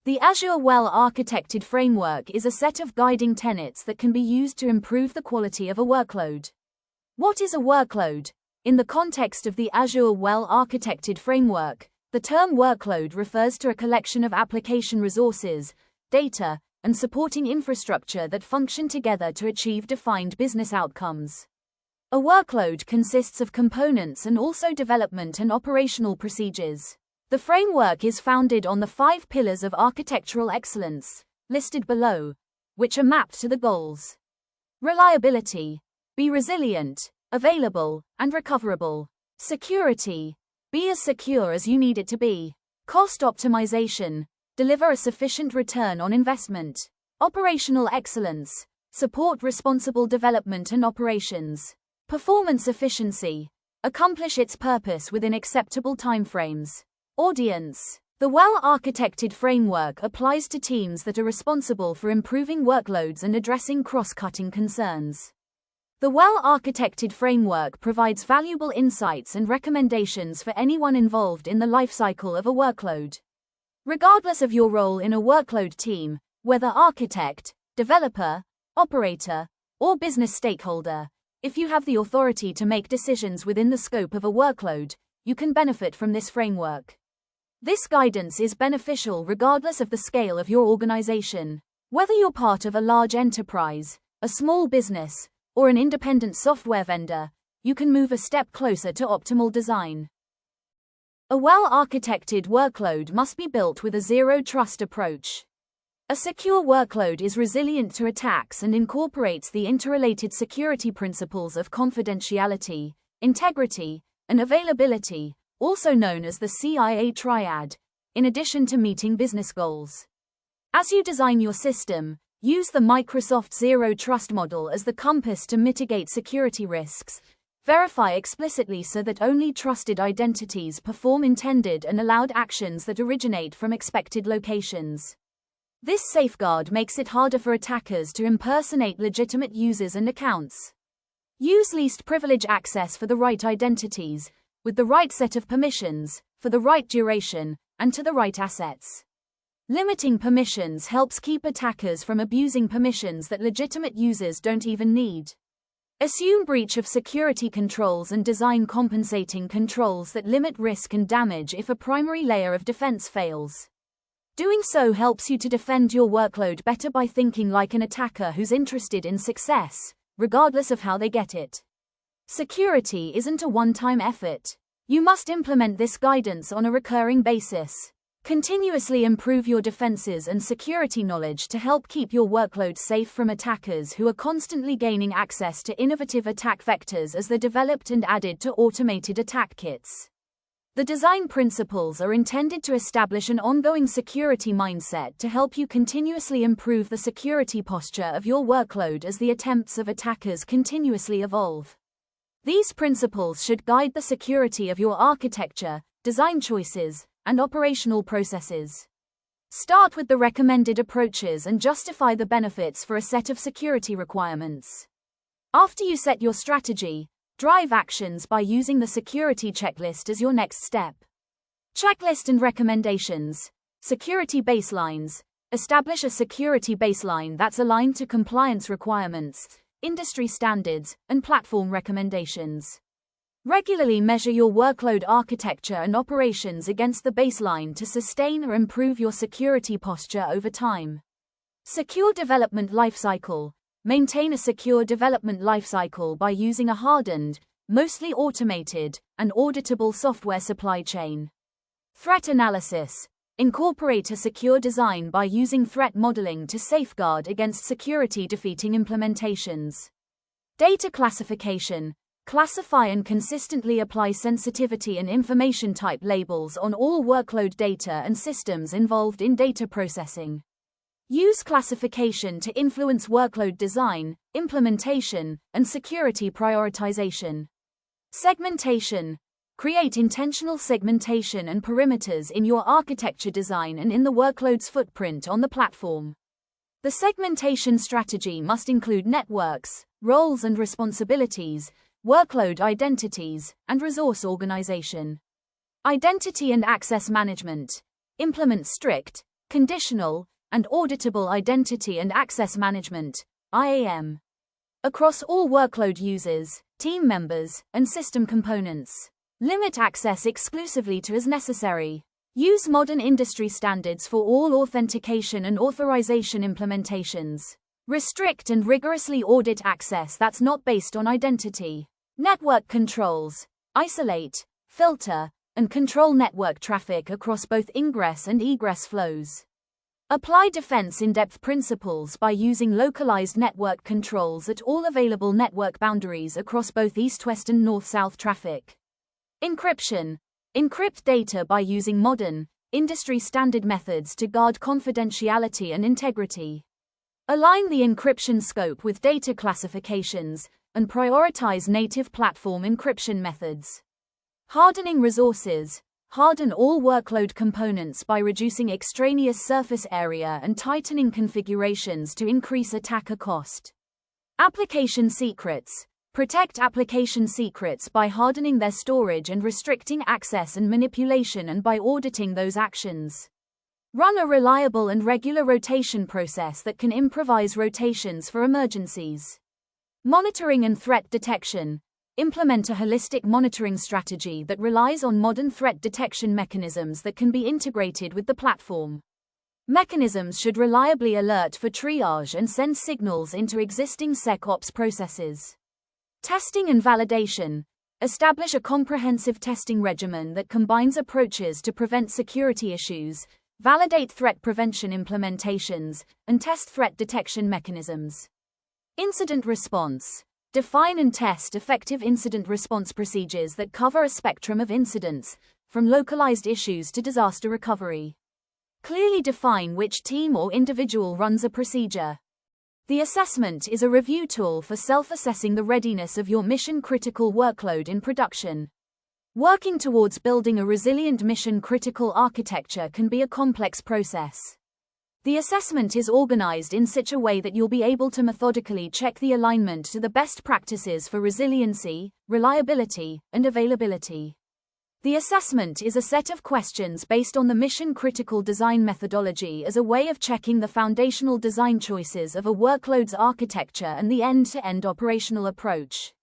The Azure well-architected framework is a set of guiding tenets that can be used to improve the quality of a workload. What is a workload? In the context of the Azure well-architected framework, the term workload refers to a collection of application resources, data, and supporting infrastructure that function together to achieve defined business outcomes. A workload consists of components and also development and operational procedures. The framework is founded on the 5 pillars of architectural excellence, listed below, which are mapped to the goals. Reliability. Be resilient, available, and recoverable. Security. Be as secure as you need it to be. Cost optimization. Deliver a sufficient return on investment. Operational excellence. Support responsible development and operations. Performance efficiency. Accomplish its purpose within acceptable timeframes. Audience. The well-architected framework applies to teams that are responsible for improving workloads and addressing cross-cutting concerns. The well-architected framework provides valuable insights and recommendations for anyone involved in the lifecycle of a workload. Regardless of your role in a workload team, whether architect, developer, operator, or business stakeholder, if you have the authority to make decisions within the scope of a workload, you can benefit from this framework. This guidance is beneficial regardless of the scale of your organization. Whether you're part of a large enterprise, a small business, or an independent software vendor, you can move a step closer to optimal design. A well-architected workload must be built with a zero-trust approach. A secure workload is resilient to attacks and incorporates the interrelated security principles of confidentiality, integrity, and availability, also known as the CIA triad, in addition to meeting business goals. As you design your system, use the Microsoft Zero Trust model as the compass to mitigate security risks. Verify explicitly so that only trusted identities perform intended and allowed actions that originate from expected locations. This safeguard makes it harder for attackers to impersonate legitimate users and accounts. Use least privilege access for the right identities, with the right set of permissions, for the right duration, and to the right assets. Limiting permissions helps keep attackers from abusing permissions that legitimate users don't even need. Assume breach of security controls and design compensating controls that limit risk and damage if a primary layer of defense fails. Doing so helps you to defend your workload better by thinking like an attacker who's interested in success, regardless of how they get it. Security isn't a one-time effort. You must implement this guidance on a recurring basis. Continuously improve your defenses and security knowledge to help keep your workload safe from attackers who are constantly gaining access to innovative attack vectors as they're developed and added to automated attack kits. The design principles are intended to establish an ongoing security mindset to help you continuously improve the security posture of your workload as the attempts of attackers continuously evolve. These principles should guide the security of your architecture, design choices, and operational processes. Start with the recommended approaches and justify the benefits for a set of security requirements. After you set your strategy, drive actions by using the security checklist as your next step. Checklist and recommendations. Security baselines. Establish a security baseline that's aligned to compliance requirements, industry standards, and platform recommendations. Regularly measure your workload architecture and operations against the baseline to sustain or improve your security posture over time. Secure development lifecycle. Maintain a secure development lifecycle by using a hardened, mostly automated, and auditable software supply chain. Threat analysis. Incorporate a secure design by using threat modeling to safeguard against security-defeating implementations. Data classification. Classify and consistently apply sensitivity and information type labels on all workload data and systems involved in data processing. Use classification to influence workload design, implementation, and security prioritization. Segmentation. Create intentional segmentation and perimeters in your architecture design and in the workload's footprint on the platform. The segmentation strategy must include networks, roles and responsibilities, workload identities, and resource organization. Identity and access management. Implement strict, conditional, and auditable identity and access management, IAM, across all workload users, team members, and system components. Limit access exclusively to as necessary. Use modern industry standards for all authentication and authorization implementations. Restrict and rigorously audit access that's not based on identity. Network controls. Isolate, filter, and control network traffic across both ingress and egress flows. Apply defense in-depth principles by using localized network controls at all available network boundaries across both east-west and north-south traffic. Encryption. Encrypt data by using modern, industry-standard methods to guard confidentiality and integrity. Align the encryption scope with data classifications, and prioritize native platform encryption methods. Hardening resources. Harden all workload components by reducing extraneous surface area and tightening configurations to increase attacker cost. Application secrets. Protect application secrets by hardening their storage and restricting access and manipulation, and by auditing those actions. Run a reliable and regular rotation process that can improvise rotations for emergencies. Monitoring and threat detection. Implement a holistic monitoring strategy that relies on modern threat detection mechanisms that can be integrated with the platform. Mechanisms should reliably alert for triage and send signals into existing SecOps processes. Testing and validation. Establish a comprehensive testing regimen that combines approaches to prevent security issues, validate threat prevention implementations, and test threat detection mechanisms. Incident response. Define and test effective incident response procedures that cover a spectrum of incidents, from localized issues to disaster recovery. Clearly define which team or individual runs a procedure. The assessment is a review tool for self-assessing the readiness of your mission-critical workload in production. Working towards building a resilient mission-critical architecture can be a complex process. The assessment is organized in such a way that you'll be able to methodically check the alignment to the best practices for resiliency, reliability, and availability. The assessment is a set of questions based on the mission-critical design methodology as a way of checking the foundational design choices of a workload's architecture and the end-to-end operational approach.